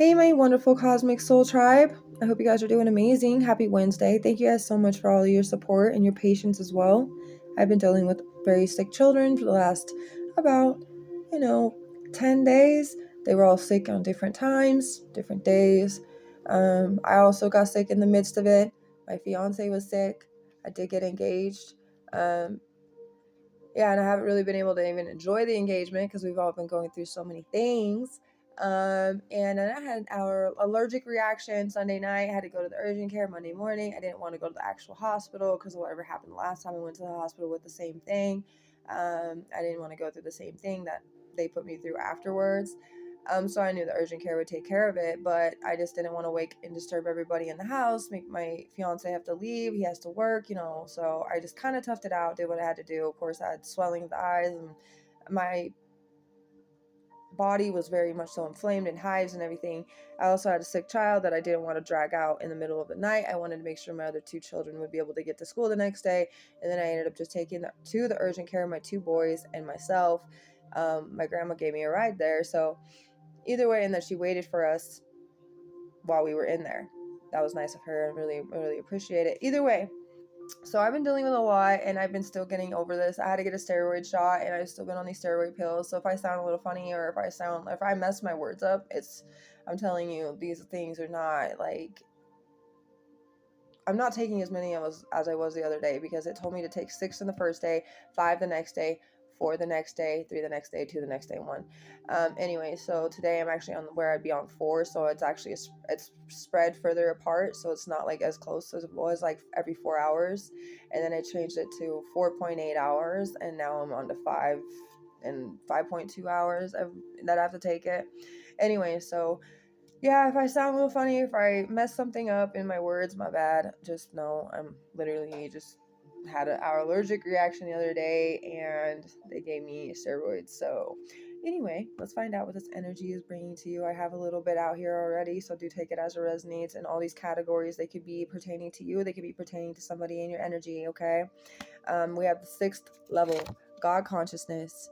Hey, my wonderful cosmic soul tribe. I hope you guys are doing amazing. Happy Wednesday. Thank you guys so much for all of your support and your patience as well. I've been dealing with very sick children for the last about, 10 days. They were all sick on different times, different days. I also got sick in the midst of it. My fiance was sick. I did get engaged. And I haven't really been able to even enjoy the engagement because we've all been going through so many things. And then I had our allergic reaction Sunday night. I had to go to the urgent care Monday morning. I didn't want to go to the actual hospital because of whatever happened the last time I went to the hospital with the same thing. I didn't want to go through the same thing that they put me through afterwards. So I knew the urgent care would take care of it, but I just didn't want to wake and disturb everybody in the house, make my fiance have to leave. He has to work, so I just kind of toughed it out, did what I had to do. Of course, I had swelling of the eyes, and my body was very much so inflamed and hives and everything. I also had a sick child that I didn't want to drag out in the middle of the night. I wanted to make sure my other two children would be able to get to school the next day. And then I ended up just taking to the urgent care my two boys and myself. My grandma gave me a ride there. So either way, and that she waited for us while we were in there. That was nice of her and really appreciate it. Either way, so I've been dealing with a lot and I've been still getting over this. I had to get a steroid shot and I've still been on these steroid pills. So if I sound a little funny or if I mess my words up, I'm telling you, these things are not like, I'm not taking as many as I was the other day because it told me to take 6 in the first day, 5 the next day, 4 the next day, 3 the next day, 2 the next day, 1. Anyway, so today I'm actually on where I'd be on 4, so it's actually it's spread further apart, so it's not like as close as it was like every 4 hours, and then I changed it to 4.8 hours, and now I'm on to 5 and 5.2 hours that I have to take it. Anyway, so yeah, if I sound a little funny, if I mess something up in my words, my bad. Just know I'm literally just had our allergic reaction the other day and they gave me steroids. So anyway, let's find out what this energy is bringing to you. I have a little bit out here already, so do take it as it resonates. In all these categories, they could be pertaining to you. They could be pertaining to somebody in your energy, okay? We have the 6th level, God consciousness.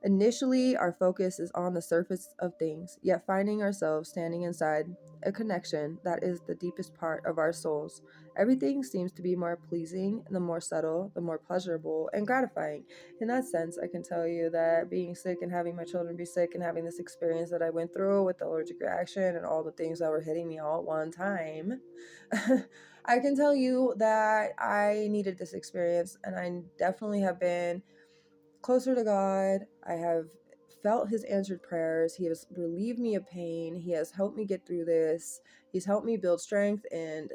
Initially, our focus is on the surface of things, yet finding ourselves standing inside a connection that is the deepest part of our souls. Everything seems to be more pleasing, the more subtle, the more pleasurable and gratifying. In that sense, I can tell you that being sick and having my children be sick and having this experience that I went through with the allergic reaction and all the things that were hitting me all at one time, I can tell you that I needed this experience, and I definitely have been closer to God. I have felt his answered prayers. He has relieved me of pain. He has helped me get through this. He's helped me build strength, and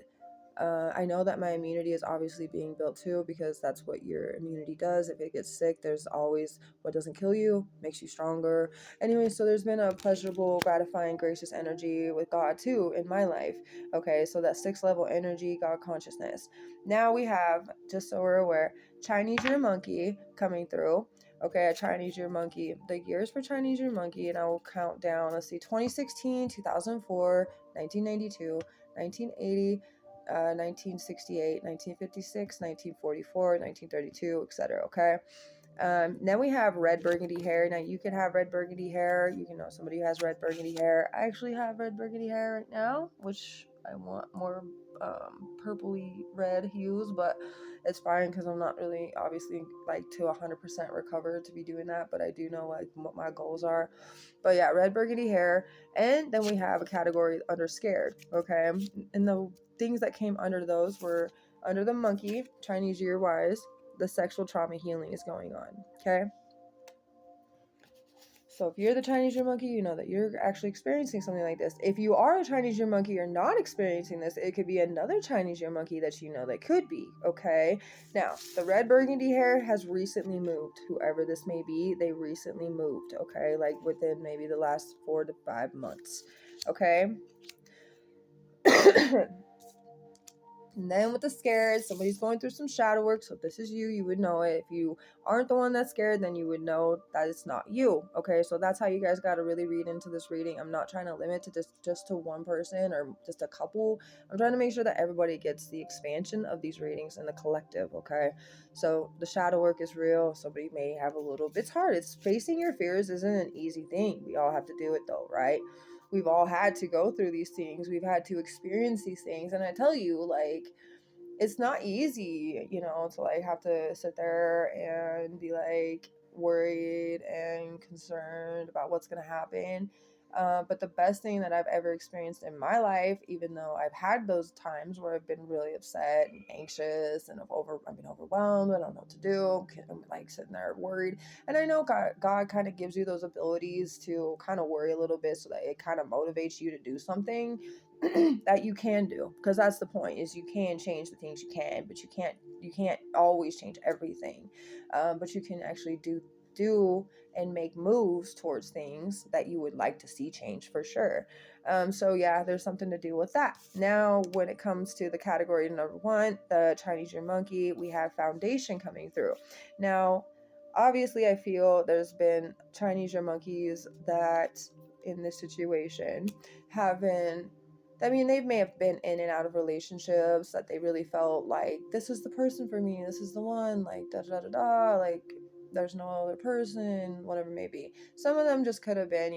I know that my immunity is obviously being built too, because that's what your immunity does. If it gets sick, there's always what doesn't kill you, makes you stronger. Anyway, so there's been a pleasurable, gratifying, gracious energy with God too in my life. Okay, so that 6th level energy, God consciousness. Now we have, just so we're aware, Chinese year monkey coming through. Okay, a Chinese year monkey. The years for Chinese year monkey, and I will count down. Let's see, 2016, 2004, 1992, 1980, 1968, 1956, 1944, 1932, etc. Okay. Then we have red burgundy hair. Now you can have red burgundy hair. You can know somebody who has red burgundy hair. I actually have red burgundy hair right now, which I want more purpley red hues, but it's fine because I'm not really obviously like to 100% recovered to be doing that, but I do know like what my goals are. But yeah, red burgundy hair. And then we have a category under scared. Okay, and the things that came under those were under the monkey, Chinese year wise, the sexual trauma healing is going on. Okay, so if you're the Chinese year monkey, you know that you're actually experiencing something like this. If you are a Chinese year monkey, you're not experiencing this. It could be another Chinese year monkey that you know that could be. Okay, now the red burgundy hair has recently moved. Whoever this may be, they recently moved. Okay, like within maybe the last 4 to 5 months. Okay. And then with the scared, somebody's going through some shadow work. So if this is you, you would know it. If you aren't the one that's scared, then you would know that it's not you. Okay, so that's how you guys got to really read into this reading. I'm not trying to limit to just to one person or just a couple. I'm trying to make sure that everybody gets the expansion of these readings in the collective. Okay, so the shadow work is real. Somebody may have a little bit. It's hard. It's facing your fears isn't an easy thing. We all have to do it though, right? we've all had to go through these things. We've had to experience these things. And I tell you, like, it's not easy, you know, to like have to sit there and be like worried and concerned about what's going to happen. But the best thing that I've ever experienced in my life, even though I've had those times where I've been really upset and anxious and I've been overwhelmed, I don't know what to do, I'm like sitting there worried. And I know God kind of gives you those abilities to kind of worry a little bit so that it kind of motivates you to do something that you can do, because that's the point, is you can change the things you can, but you can't always change everything. But you can actually do and make moves towards things that you would like to see change for sure. So yeah, there's something to do with that. Now, when it comes to the category number 1, the Chinese Year Monkey, we have foundation coming through. Now, obviously, I feel there's been Chinese Year Monkeys that in this situation haven't, I mean, they may have been in and out of relationships that they really felt like, this is the person for me, this is the one, like da da da da, like there's no other person, whatever it may be. Some of them just could have been,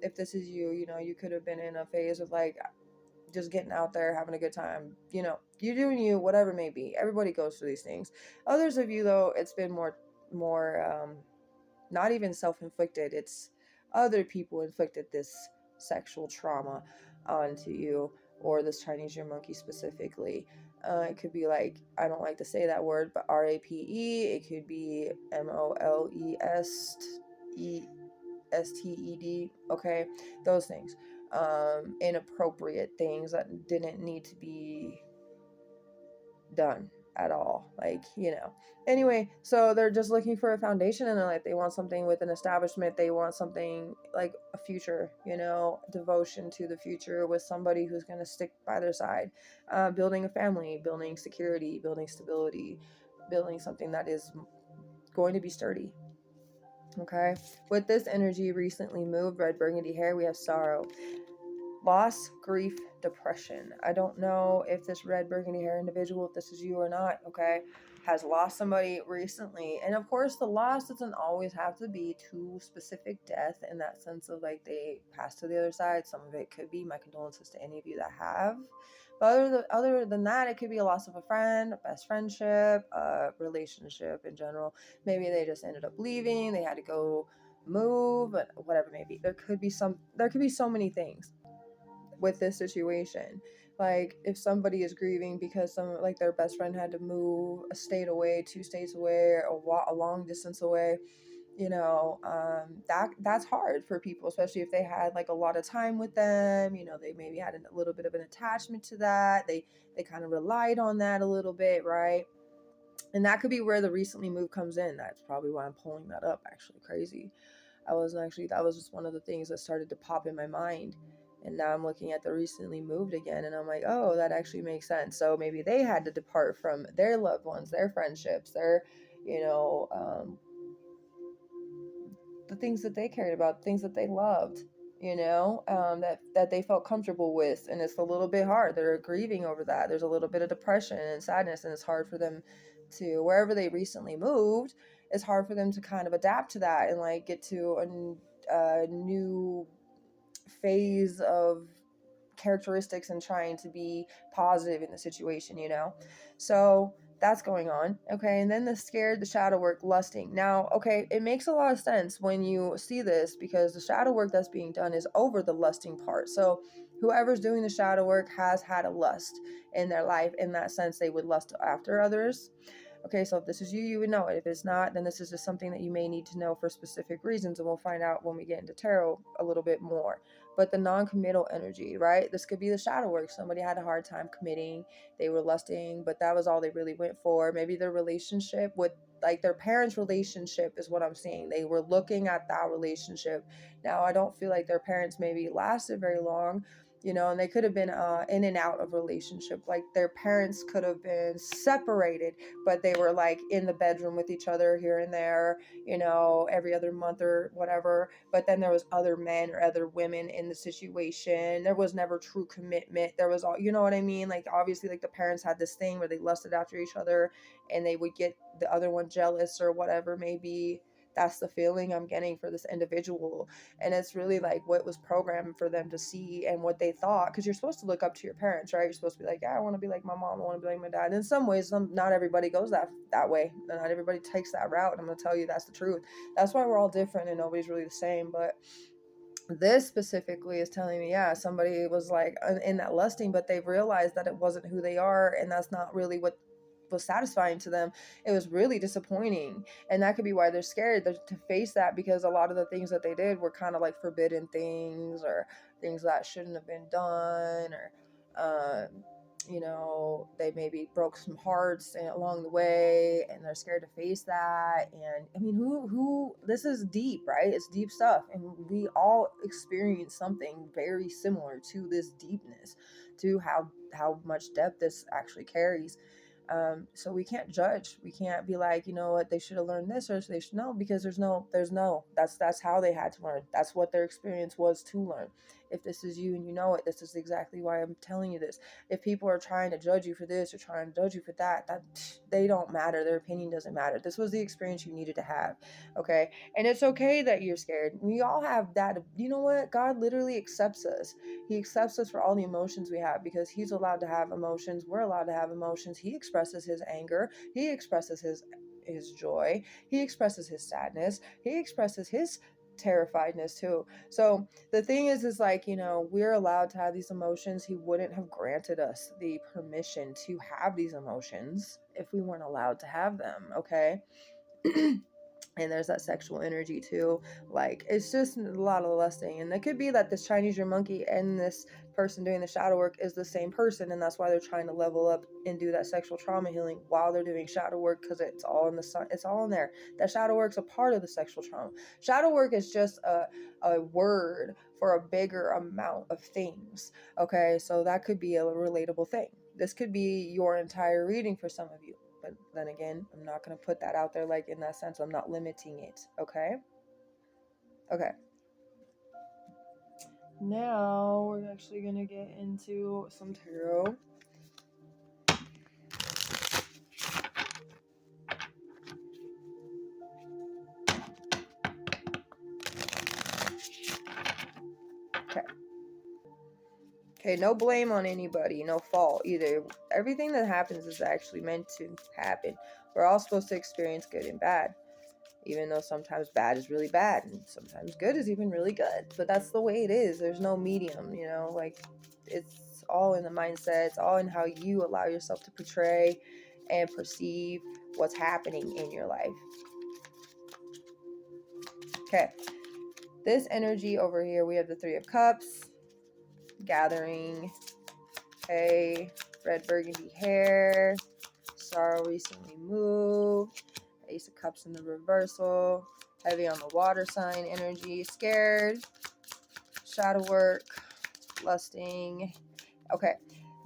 if this is you, you could have been in a phase of like just getting out there, having a good time, you're doing you, whatever it may be. Everybody goes through these things. Others of you, though, it's been more not even self-inflicted, it's other people inflicted this sexual trauma onto you, or this Chinese Year Monkey specifically. It could be like, I don't like to say that word, but RAPE. It could be MOLESTED. Okay, those things. Inappropriate things that didn't need to be done at all, anyway. So they're just looking for a foundation in their life. They want something with an establishment. They want something like a future, devotion to the future with somebody who's going to stick by their side, building a family, building security, building stability, building something that is going to be sturdy. Okay, with this energy recently moved, red burgundy hair, we have sorrow, loss, grief, depression. I don't know if this red burgundy hair individual, if this is you or not, okay, has lost somebody recently. And of course, the loss doesn't always have to be to specific death in that sense of like they passed to the other side. Some of it could be, my condolences to any of you that have. But other than that, it could be a loss of a friend, a best friendship, a relationship in general. Maybe they just ended up leaving. They had to go move, whatever it may be. There could be so many things with this situation. Like if somebody is grieving because their best friend had to move a state away, 2 states away, or a long distance away, that's hard for people, especially if they had like a lot of time with them. They maybe had a little bit of an attachment to that. They kind of relied on that a little bit, right? And that could be where the recently moved comes in. That's probably why I'm pulling that up. Actually, crazy. That was just one of the things that started to pop in my mind. And now I'm looking at the recently moved again, and I'm like, oh, that actually makes sense. So maybe they had to depart from their loved ones, their friendships, their, the things that they cared about, things that they loved, that they felt comfortable with. And it's a little bit hard. They're grieving over that. There's a little bit of depression and sadness, and it's hard for them to, wherever they recently moved, it's hard for them to kind of adapt to that and like get to a new phase of characteristics and trying to be positive in the situation, so that's going on. Okay, and then the scared, the shadow work, lusting. Now, okay, it makes a lot of sense when you see this, because the shadow work that's being done is over the lusting part. So whoever's doing the shadow work has had a lust in their life. In that sense, they would lust after others. Okay, so if this is you, you would know it. If it's not, then this is just something that you may need to know for specific reasons, and we'll find out when we get into tarot a little bit more. But the non-committal energy, right? This could be the shadow work. Somebody had a hard time committing. They were lusting, but that was all they really went for. Maybe their relationship with, like, their parents' relationship is what I'm seeing. They were looking at that relationship. Now, I don't feel like their parents maybe lasted very long, and they could have been in and out of relationship. Like their parents could have been separated, but they were like in the bedroom with each other here and there, every other month or whatever. But then there was other men or other women in the situation. There was never true commitment. There was all, you know what I mean? Like obviously, like the parents had this thing where they lusted after each other, and they would get the other one jealous or whatever maybe. that's the feeling I'm getting for this individual. And it's really like what was programmed for them to see and what they thought, because you're supposed to look up to your parents, right? You're supposed to be like, yeah, I want to be like my mom, I want to be like my dad. In some ways, not everybody goes that way, not everybody takes that route. I'm going to tell you that's the truth. That's why we're all different and nobody's really the same. But this specifically is telling me, yeah, somebody was like in that lusting, but they realized that it wasn't who they are, and that's not really what was satisfying to them. It was really disappointing, and that could be why they're scared to face that, because a lot of the things that they did were kind of like forbidden things, or things that shouldn't have been done, or they maybe broke some hearts along the way, and they're scared to face that. And I mean, who this is deep, right? It's deep stuff, and we all experience something very similar to this deepness, to how much depth this actually carries. So we can't judge. We can't be like, you know what, they should have learned this, or they should know, because that's how they had to learn. That's what their experience was to learn. If this is you and you know it, this is exactly why I'm telling you this. If people are trying to judge you for this or trying to judge you for that, they don't matter. Their opinion doesn't matter. This was the experience you needed to have. Okay. And it's okay that you're scared. We all have that. You know what? God literally accepts us. He accepts us for all the emotions we have, because he's allowed to have emotions. We're allowed to have emotions. He expresses his anger. He expresses his joy. He expresses his sadness. He expresses his terrifiedness too. So the thing is like, we're allowed to have these emotions. He wouldn't have granted us the permission to have these emotions if we weren't allowed to have them. Okay. And there's that sexual energy too. Like, it's just a lot of lusting. And it could be that this Chinese ear monkey and this person doing the shadow work is the same person, and that's why they're trying to level up and do that sexual trauma healing while they're doing shadow work, because it's all in the sun. It's all in there. That shadow work's a part of the sexual trauma. Shadow work is just a word for a bigger amount of things. Okay, so that could be a relatable thing. This could be your entire reading for some of you. But then again, I'm not going to put that out there like in that sense. I'm not limiting it. Okay. Now we're actually going to get into some tarot. Okay, no blame on anybody, no fault either. Everything that happens is actually meant to happen. We're all supposed to experience good and bad, even though sometimes bad is really bad and sometimes good is even really good. But that's the way it is. There's no medium, like, it's all in the mindset. It's all in how you allow yourself to portray and perceive what's happening in your life. Okay, this energy over here, we have the Three of Cups, gathering, okay, red burgundy hair, sorrow recently moved, Ace of Cups in the reversal, heavy on the water sign energy, scared, shadow work, lusting. Okay,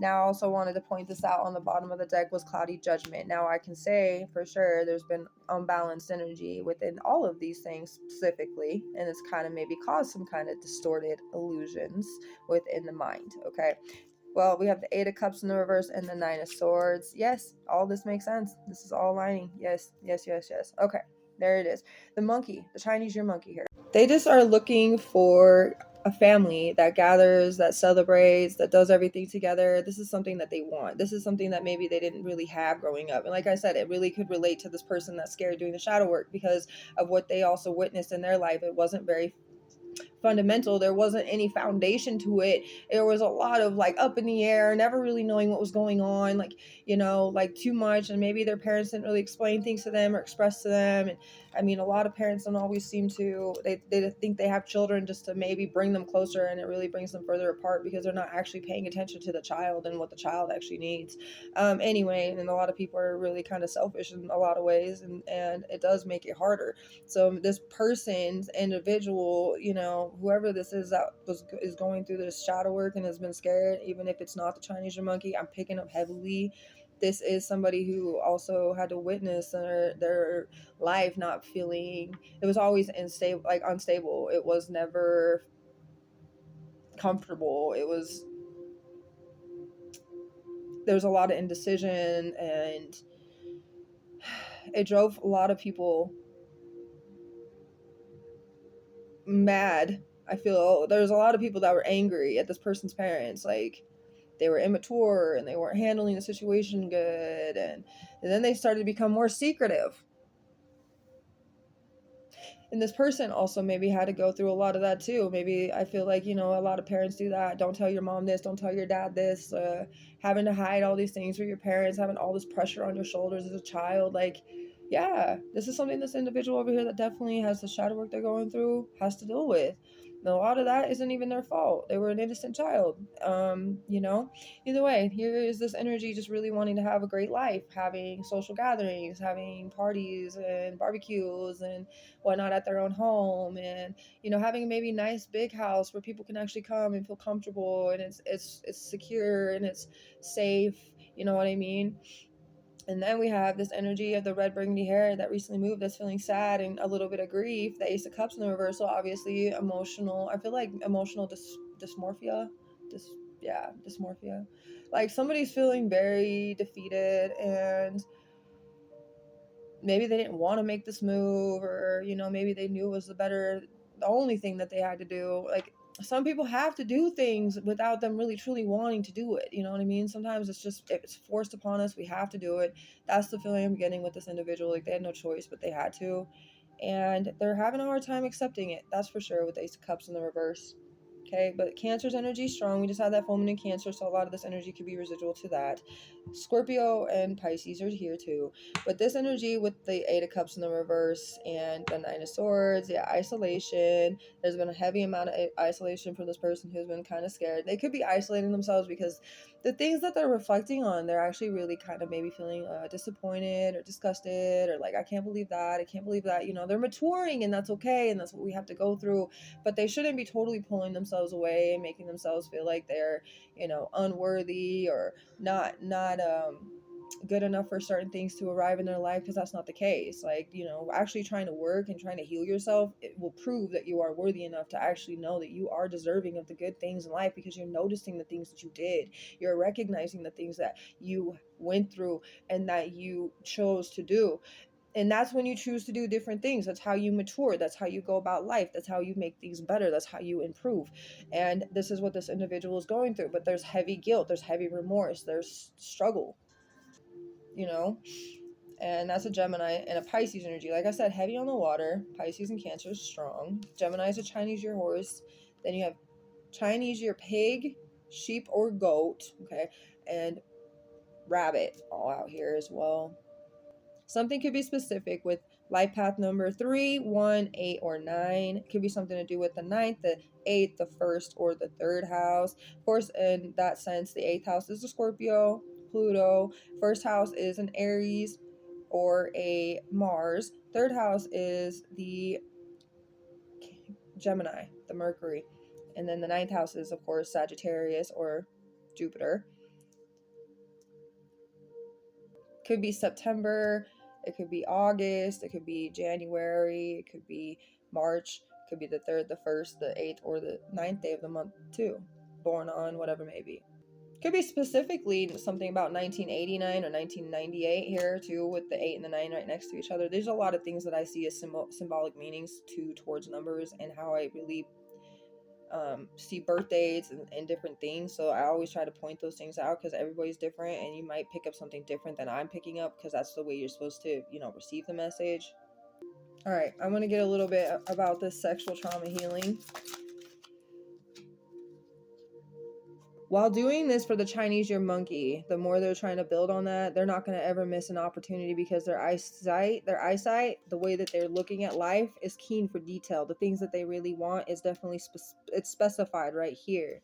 now I also wanted to point this out. On the bottom of the deck was cloudy judgment. Now I can say for sure there's been unbalanced energy within all of these things specifically, and it's kind of maybe caused some kind of distorted illusions within the mind. Okay, well, we have the Eight of Cups in the reverse and the Nine of Swords. Yes, all this makes sense. This is all aligning. Yes. Okay, there it is. The monkey, the Chinese ear monkey here. They just are looking for a family that gathers, that celebrates, that does everything together. This is something that they want. This is something that maybe they didn't really have growing up. And like I said, it really could relate to this person that's scared doing the shadow work because of what they also witnessed in their life. It wasn't very fundamental. There wasn't any foundation to it. There was a lot of like up in the air, never really knowing what was going on, like too much, and maybe their parents didn't really explain things to them or express to them. And I mean, a lot of parents don't always seem to, they think they have children just to maybe bring them closer, and it really brings them further apart because they're not actually paying attention to the child and what the child actually needs. Anyway, and a lot of people are really kind of selfish in a lot of ways, and it does make it harder. So this person's individual, whoever this is that is going through this shadow work and has been scared, even if it's not the Chinese ear monkey, I'm picking up heavily. This is somebody who also had to witness their life not feeling, it was always unstable. It was never comfortable. There was a lot of indecision, and it drove a lot of people mad. I feel there's a lot of people that were angry at this person's parents, like they were immature and they weren't handling the situation good, and then they started to become more secretive. And this person also maybe had to go through a lot of that too. Maybe I feel like, a lot of parents do that. Don't tell your mom this, don't tell your dad this, having to hide all these things from your parents, having all this pressure on your shoulders as a child. Like, yeah, this is something this individual over here that definitely has the shadow work they're going through has to deal with. And a lot of that isn't even their fault. They were an innocent child. Either way, here is this energy just really wanting to have a great life, having social gatherings, having parties and barbecues and whatnot at their own home, and having maybe a nice big house where people can actually come and feel comfortable, and it's secure and it's safe. You know what I mean? And then we have this energy of the red burgundy hair that recently moved, that's feeling sad and a little bit of grief. The Ace of Cups in the reversal, obviously emotional. I feel like emotional dysmorphia. Dysmorphia. Like somebody's feeling very defeated, and maybe they didn't want to make this move, or maybe they knew it was the only thing that they had to do. Like some people have to do things without them really truly wanting to do it. You know what I mean? Sometimes it's forced upon us. We have to do it. That's the feeling I'm getting with this individual. Like they had no choice, but they had to, and they're having a hard time accepting it. That's for sure, with the Ace of Cups in the reverse. Okay, but Cancer's energy is strong. We just had that full moon in Cancer, so a lot of this energy could be residual to that. Scorpio and Pisces are here too. But this energy with the Eight of Cups in the reverse and the Nine of Swords, yeah, isolation. There's been a heavy amount of isolation for this person who's been kind of scared. They could be isolating themselves because the things that they're reflecting on, they're actually really kind of maybe feeling disappointed or disgusted, or like, I can't believe that. I can't believe that. They're maturing, and that's okay, and that's what we have to go through. But they shouldn't be totally pulling themselves away and making themselves feel like they're, unworthy or not good enough for certain things to arrive in their life, because that's not the case. Like, actually trying to work and trying to heal yourself, it will prove that you are worthy enough to actually know that you are deserving of the good things in life, because you're noticing the things that you did, you're recognizing the things that you went through and that you chose to do. And that's when you choose to do different things. That's how you mature. That's how you go about life. That's how you make things better. That's how you improve. And this is what this individual is going through. But there's heavy guilt, there's heavy remorse, there's struggle, you know? And that's a Gemini and a Pisces energy. Like I said, heavy on the water. Pisces and Cancer is strong. Gemini is a Chinese year horse. Then you have Chinese year pig, sheep or goat, okay? And rabbit all out here as well. Something could be specific with life path number 3, 1, 8, or 9. It could be something to do with the 9th, the 8th, the 1st, or the 3rd house. Of course, in that sense, the 8th house is a Scorpio, Pluto. 1st house is an Aries or a Mars. 3rd house is the Gemini, the Mercury. And then the 9th house is, of course, Sagittarius or Jupiter. Could be September, it could be August, it could be January, it could be March, it could be the 3rd, the 1st, the 8th, or the 9th day of the month too. Born on whatever may be. Could be specifically something about 1989 or 1998 here too, with the 8 and the 9 right next to each other. There's a lot of things that I see as symbolic meanings towards numbers, and how I really see birth dates and different things. So I always try to point those things out, because everybody's different, and you might pick up something different than I'm picking up, because that's the way you're supposed to, receive the message. All right, I'm going to get a little bit about this sexual trauma healing. While doing this for the Chinese year monkey, the more they're trying to build on that, they're not going to ever miss an opportunity, because their eyesight, the way that they're looking at life is keen for detail. The things that they really want is definitely it's specified right here.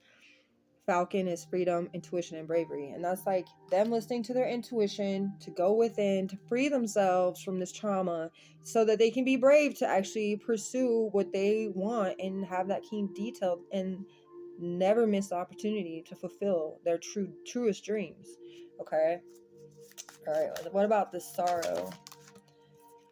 Falcon is freedom, intuition, and bravery. And that's like them listening to their intuition, to go within, to free themselves from this trauma, so that they can be brave to actually pursue what they want and have that keen detail, and never miss the opportunity to fulfill their truest dreams. Okay. All right. What about this sorrow?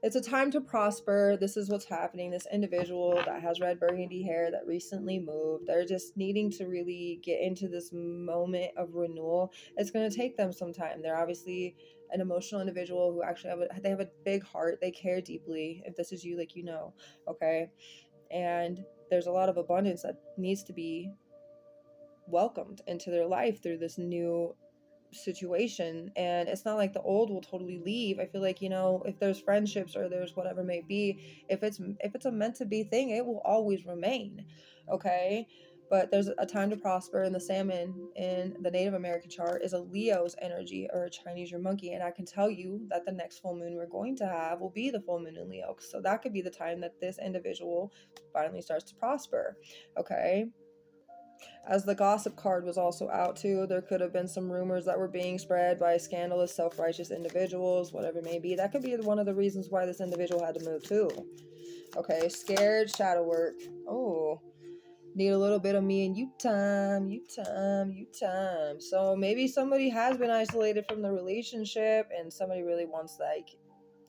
It's a time to prosper. This is what's happening. This individual that has red burgundy hair that recently moved, they're just needing to really get into this moment of renewal. It's going to take them some time. They're obviously an emotional individual who actually have a big heart. They care deeply. If this is you, okay? And there's a lot of abundance that needs to be welcomed into their life through this new situation. And it's not like the old will totally leave. I feel like, you know, if there's friendships or there's whatever may be, if it's a meant to be thing, it will always remain. Okay. But there's a time to prosper, and the salmon in the Native American chart is a Leo's energy, or a Chinese your monkey. And I can tell you that the next full moon we're going to have will be the full moon in Leo. So that could be the time that this individual finally starts to prosper. Okay. As the gossip card was also out too, there could have been some rumors that were being spread by scandalous, self-righteous individuals, whatever it may be. That could be one of the reasons why this individual had to move too. Okay, scared, shadow work. Oh, need a little bit of me and you time, you time, you time. So maybe somebody has been isolated from the relationship, and somebody really wants, like,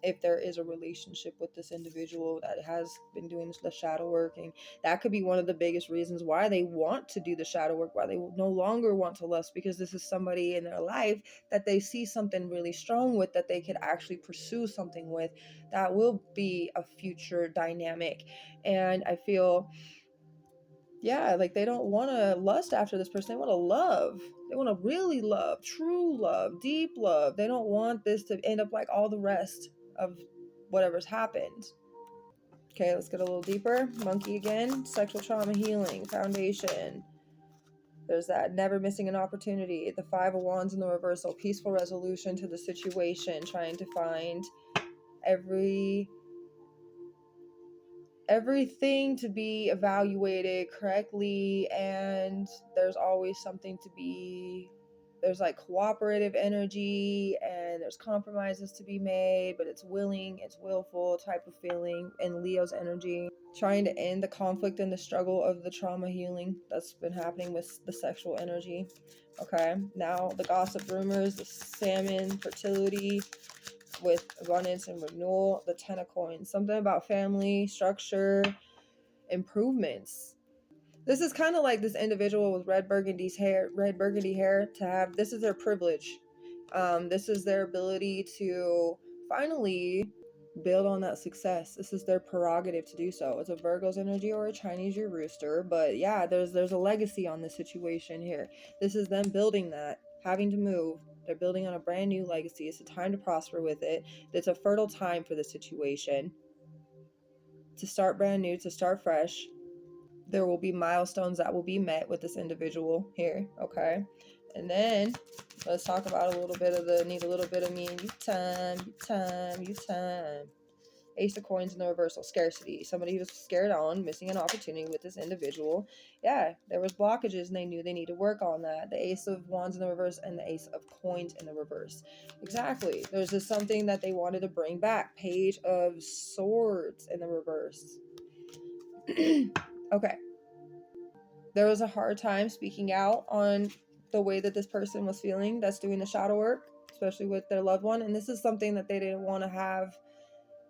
if there is a relationship with this individual that has been doing the shadow working, that could be one of the biggest reasons why they want to do the shadow work, why they no longer want to lust, because this is somebody in their life that they see something really strong with, that they could actually pursue something with, that will be a future dynamic. And I feel, yeah, like they don't want to lust after this person. They want to love. They want to really love, true love, deep love. They don't want this to end up like all the rest of whatever's happened. Okay, let's get a little deeper. Monkey again. Sexual trauma healing foundation. There's that never missing an opportunity. The Five of Wands in the reversal. Peaceful resolution to the situation. Trying to find everything to be evaluated correctly, and there's always something to be, there's like cooperative energy, and there's compromises to be made, but it's willing, it's willful type of feeling. And Leo's energy, trying to end the conflict and the struggle of the trauma healing that's been happening with the sexual energy. Okay, now the gossip rumors, the salmon, fertility with abundance and renewal, the Ten of Coins, something about family, structure, improvements. This is kind of like this individual with red burgundy hair to have, this is their privilege. This is their ability to finally build on that success. This is their prerogative to do so. It's a Virgo's energy or a Chinese your rooster, but yeah, there's a legacy on this situation here. This is them building that, having to move. They're building on a brand new legacy. It's a time to prosper with it. It's a fertile time for the situation. To start brand new, to start fresh. There will be milestones that will be met with this individual here, okay? And then let's talk about a little bit of the need a little bit of me and you time, you time, you time. Ace of Coins in the reversal, scarcity. Somebody who was scared on, missing an opportunity with this individual. Yeah, there was blockages and they knew they need to work on that. The Ace of Wands in the reverse and the Ace of Coins in the reverse. Exactly. There's just something that they wanted to bring back. Page of Swords in the reverse. Okay. There was a hard time speaking out on the way that this person was feeling that's doing the shadow work, especially with their loved one. And this is something that they didn't want to have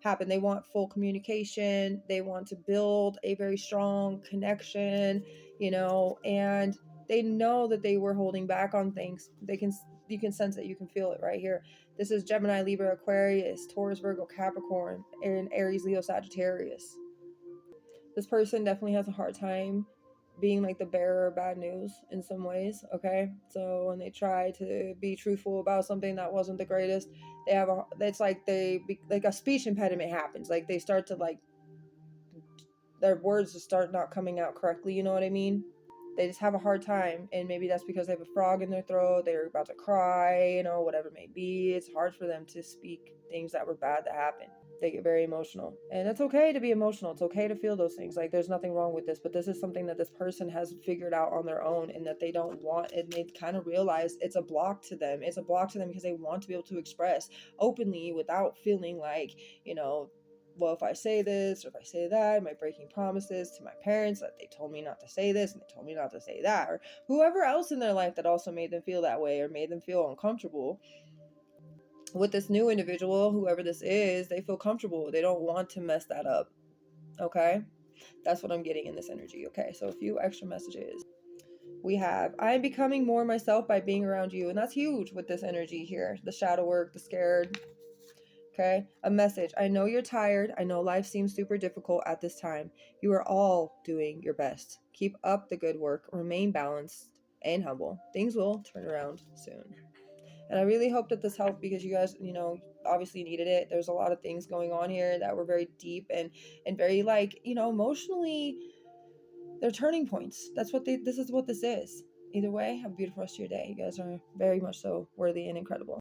happen. They want full communication. They want to build a very strong connection, you know, and they know that they were holding back on things. You can sense it. You can feel it right here. This is Gemini, Libra, Aquarius, Taurus, Virgo, Capricorn, and Aries, Leo, Sagittarius. This person definitely has a hard time being like the bearer of bad news in some ways. Okay, so when they try to be truthful about something that wasn't the greatest, they have it's like like a speech impediment happens. Like they start to, like, their words just start not coming out correctly, you know what I mean? They just have a hard time, and maybe that's because they have a frog in their throat, they're about to cry, you know, whatever it may be. It's hard for them to speak things that were bad that happened. They get very emotional, and it's okay to be emotional. It's okay to feel those things. Like, there's nothing wrong with this, but this is something that this person has figured out on their own, and that they don't want, and they kind of realize it's a block to them. It's a block to them because they want to be able to express openly without feeling like, you know, well, if I say this or if I say that, am I breaking promises to my parents that they told me not to say this and they told me not to say that, or whoever else in their life that also made them feel that way or made them feel uncomfortable. With this new individual, whoever this is, they feel comfortable. They don't want to mess that up. Okay? That's what I'm getting in this energy. Okay, so a few extra messages. We have, I am becoming more myself by being around you. And that's huge with this energy here. The shadow work, the scared. Okay, a message. I know you're tired. I know life seems super difficult at this time. You are all doing your best. Keep up the good work. Remain balanced and humble. Things will turn around soon. And I really hope that this helped, because you guys, obviously needed it. There's a lot of things going on here that were very deep and very, like, emotionally, they're turning points. This is what this is. Either way, have a beautiful rest of your day. You guys are very much so worthy and incredible.